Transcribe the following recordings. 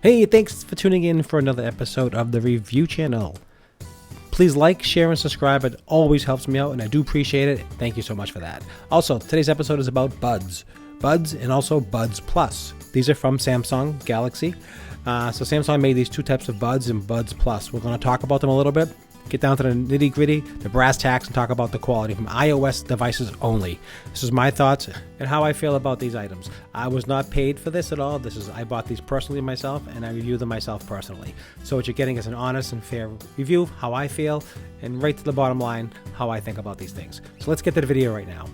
Hey, thanks for tuning in for another episode of the Review Channel. Please like, share, and subscribe. It always helps me out, and I do appreciate it. Thank you so much for that. Also, today's episode is about Buds. Buds and also Buds Plus. These are from Samsung Galaxy. So Samsung made these two types of Buds and Buds Plus. We're going to talk about them a little bit, get down to the nitty gritty, the brass tacks, and talk about the quality from iOS devices only. This is my thoughts and how I feel about these items. I was not paid for this at all. I bought these personally myself, and I review them myself personally. So what you're getting is an honest and fair review, how I feel, and right to the bottom line, how I think about these things. So let's get to the video right now.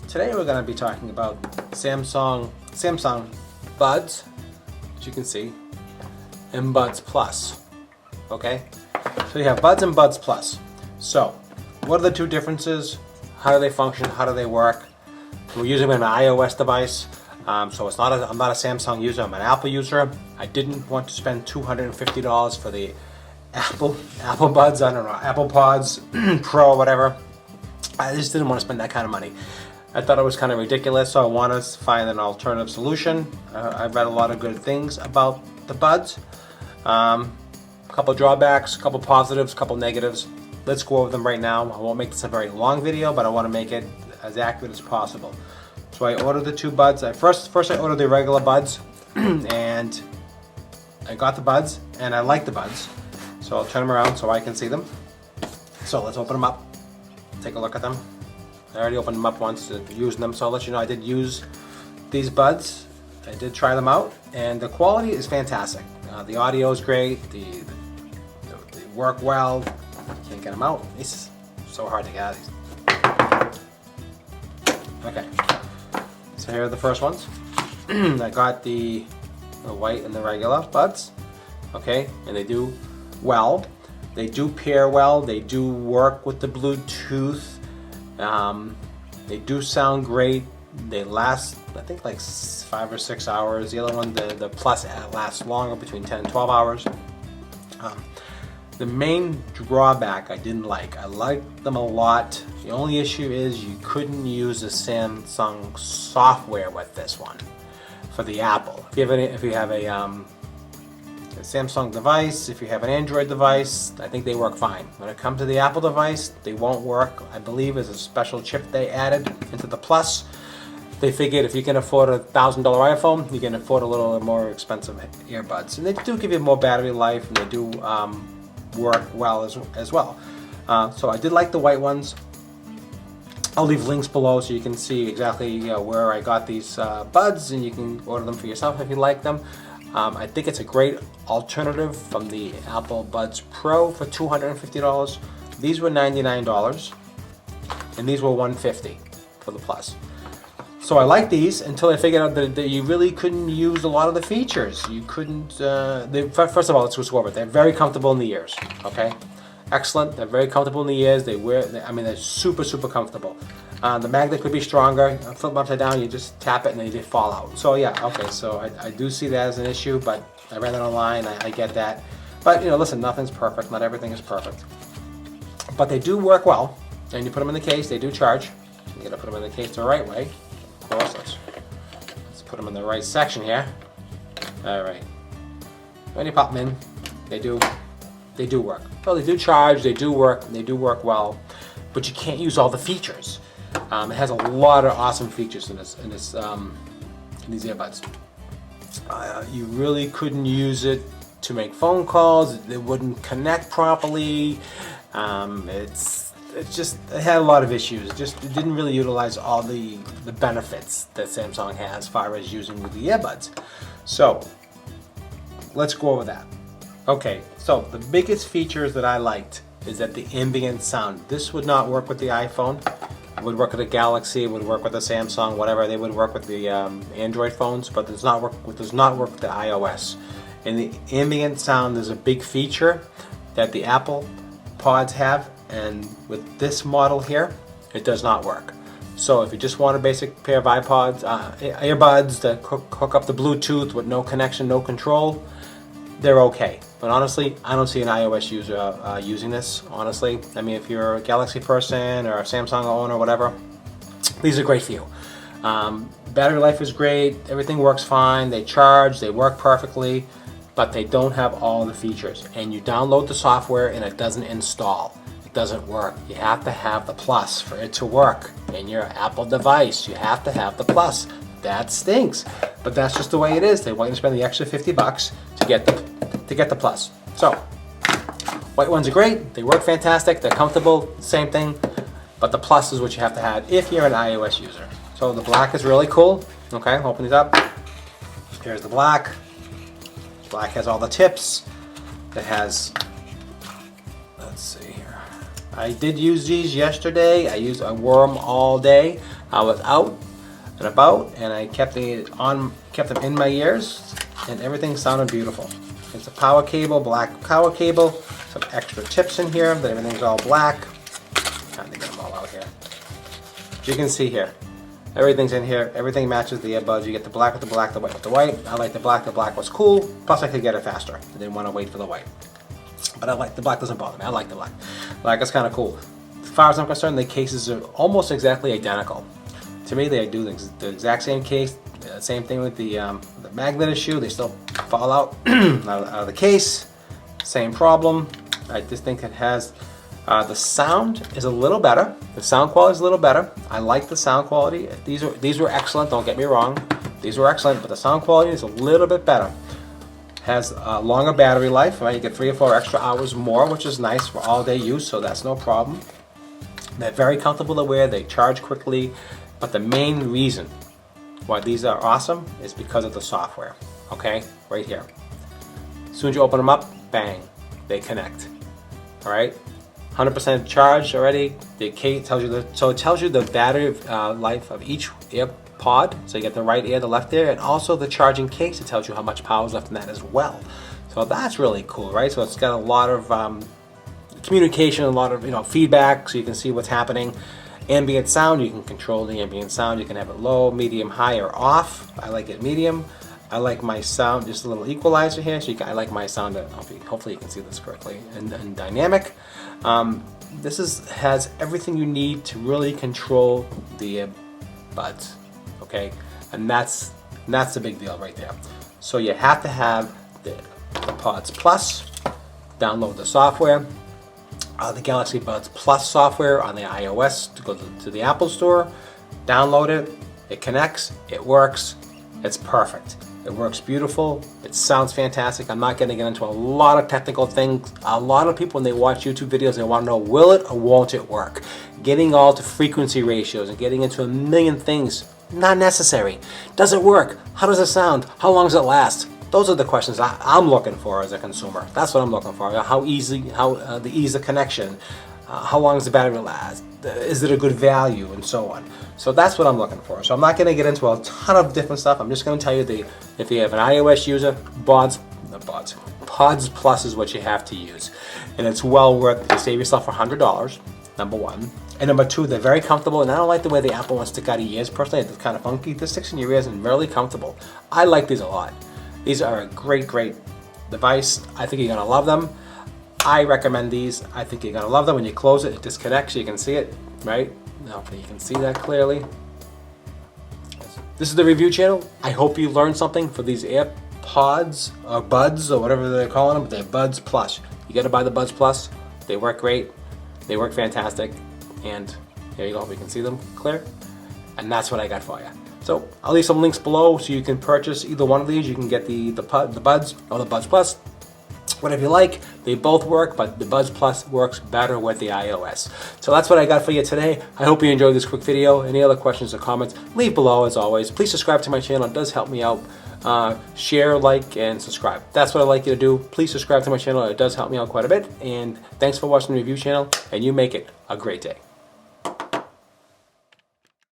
Today we're going to be talking about Samsung Buds, as you can see, and Buds Plus. Okay? So you have Buds and Buds Plus. So, what are the two differences? How do they function? How do they work? We're using them on an iOS device. So I'm not a Samsung user, I'm an Apple user. I didn't want to spend $250 for the Apple Buds, I don't know, Apple Pods Pro, whatever. I just didn't want to spend that kind of money. I thought it was kind of ridiculous, so I want to find an alternative solution. I've read a lot of good things about the Buds. Couple drawbacks, couple positives, couple negatives. Let's go over them right now. I won't make this a very long video, but I want to make it as accurate as possible. So I ordered the two Buds. First I ordered the regular Buds, and I got the Buds, and I like the Buds. So I'll turn them around so I can see them. So let's open them up, take a look at them. I already opened them up once to use them, so I'll let you know I did use these Buds. I did try them out, and the quality is fantastic. The audio is great. They work well. Can't get them out. It's so hard to get out of these. Okay, so here are the first ones. I got the white and the regular Buds. Okay, and they do well. They do pair well. They do work with the Bluetooth. They do sound great. They last, I think, like 5 or 6 hours. The other one, the Plus, lasts longer, between 10 and 12 hours. The main drawback I didn't like. I liked them a lot. The only issue is you couldn't use the Samsung software with this one for the Apple. If you have a Samsung device, if you have an Android device, I think they work fine. When it comes to the Apple device, they won't work. I believe there's a special chip they added into the Plus. They figured if you can afford a $1,000 iPhone, you can afford a little more expensive earbuds. And they do give you more battery life, and they do work well as well. So I did like the white ones. I'll leave links below so you can see exactly where I got these Buds, and you can order them for yourself if you like them. I think it's a great alternative from the Apple Buds Pro for $250. These were $99, and these were $150 for the Plus. So I like these until I figured out that you really couldn't use a lot of the features. You couldn't, first of all, let's go over it. They're very comfortable in the ears, okay? Excellent, they're very comfortable in the ears. They're super, super comfortable. The magnet could be stronger. Flip them upside down, you just tap it and they fall out. So yeah, okay, so I do see that as an issue, but I read that online, I get that. But listen, nothing's perfect, not everything is perfect. But they do work well, and you put them in the case, they do charge. You gotta put them in the case the right way. Of course, let's put them in the right section here. All right. When you pop them in, they do work. Well, they do charge, they do work well, but you can't use all the features. It has a lot of awesome features in these earbuds. You really couldn't use it to make phone calls. It wouldn't connect properly. It had a lot of issues. It didn't really utilize all the benefits that Samsung has as far as using with the earbuds. So let's go over that. Okay, so the biggest features that I liked is that the ambient sound. This would not work with the iPhone. It would work with the Galaxy. It would work with the Samsung, whatever. They would work with the Android phones, but does not work with the iOS. And the ambient sound is a big feature that the Apple Pods have. And with this model here, it does not work. So if you just want a basic pair of earbuds that hook up the Bluetooth with no connection, no control, they're okay. But honestly, I don't see an iOS user using this, honestly. I mean, if you're a Galaxy person or a Samsung owner or whatever, these are great for you. Battery life is great, everything works fine, they charge, they work perfectly. but they don't have all the features. And you download the software and it doesn't install. It doesn't work. You have to have the Plus for it to work in your Apple device. You have to have the Plus. That stinks, but that's just the way it is. They want you to spend the extra $50 to get the Plus. So, white ones are great. They work fantastic. They're comfortable. Same thing, but the Plus is what you have to have if you're an iOS user. So the black is really cool. Okay, open these up. Here's the black. Black has all the tips. It has. Let's see here. I did use these yesterday. I wore them all day. I was out and about, and I kept them in my ears, and everything sounded beautiful. It's a power cable, black power cable, some extra tips in here, but everything's all black. Trying to get them all out here. As you can see here, everything's in here. Everything matches the earbuds. You get the black with the black, the white with the white. I like the black. The black was cool. Plus, I could get it faster. I didn't want to wait for the white. But I like the black. Doesn't bother me. I like the black. Black is kind of cool. As far as I'm concerned, the cases are almost exactly identical. To me, they do the exact same case. Same thing with the magnet issue. They still fall out, out of the case. Same problem. I just think it has the sound is a little better. The sound quality is a little better. I like the sound quality. These were excellent. Don't get me wrong. These were excellent, but the sound quality is a little bit better. Has a longer battery life. Right? You get 3 or 4 extra hours more, which is nice for all-day use. So that's no problem. They're very comfortable to wear. They charge quickly. But the main reason why these are awesome is because of the software. Okay, right here. As soon as you open them up, bang, they connect. All right, 100% charged already. The case tells you it tells you the battery life of each AirPod. So you get the right ear, the left ear, and also the charging case. It tells you how much power is left in that as well. So that's really cool, right? So it's got a lot of communication, a lot of feedback, so you can see what's happening. Ambient sound, you can control the ambient sound. You can have it low, medium, high, or off. I like it medium. I like my sound, just a little equalizer here. So I like my sound, hopefully you can see this correctly, and dynamic. This has everything you need to really control the buds, okay? And that's the big deal right there. So you have to have the Pods Plus, download the software. The Galaxy Buds Plus software on the iOS, to go to the Apple Store, download it, it connects, it works, it's perfect. It works beautiful, it sounds fantastic. I'm not going to get into a lot of technical things. A lot of people, when they watch YouTube videos, they want to know, will it or won't it work? Getting all to frequency ratios and getting into a million things, not necessary. Does it work? How does it sound? How long does it last? Those are the questions I'm looking for as a consumer. That's what I'm looking for. How easy, the ease of connection, how long does the battery last, is it a good value, and so on. So that's what I'm looking for. So I'm not going to get into a ton of different stuff. I'm just going to tell you if you have an iOS user, Pods Plus is what you have to use, and it's well worth it to save yourself $100. Number one. And number two, they're very comfortable, and I don't like the way the Apple ones stick out of your ears. Personally, it's kind of funky. This sticks in your ears and really comfortable. I like these a lot. These are a great device. I think you're gonna love them. I recommend these. I think you're gonna love them. When you close it, it disconnects. You can see it, right? Hopefully you can see that clearly. This is the review channel. I hope you learned something for these AirPods or Buds or whatever they're calling them. They're Buds Plus. You gotta buy the Buds Plus. They work great. They work fantastic. And here you go. We can see them clear. And that's what I got for you. So I'll leave some links below so you can purchase either one of these. You can get the Buds or the Buds Plus, whatever you like. They both work, but the Buds Plus works better with the iOS. So that's what I got for you today. I hope you enjoyed this quick video. Any other questions or comments, leave below as always. Please subscribe to my channel. It does help me out. Share, like, and subscribe. That's what I'd like you to do. Please subscribe to my channel. It does help me out quite a bit. And thanks for watching the review channel, and you make it a great day.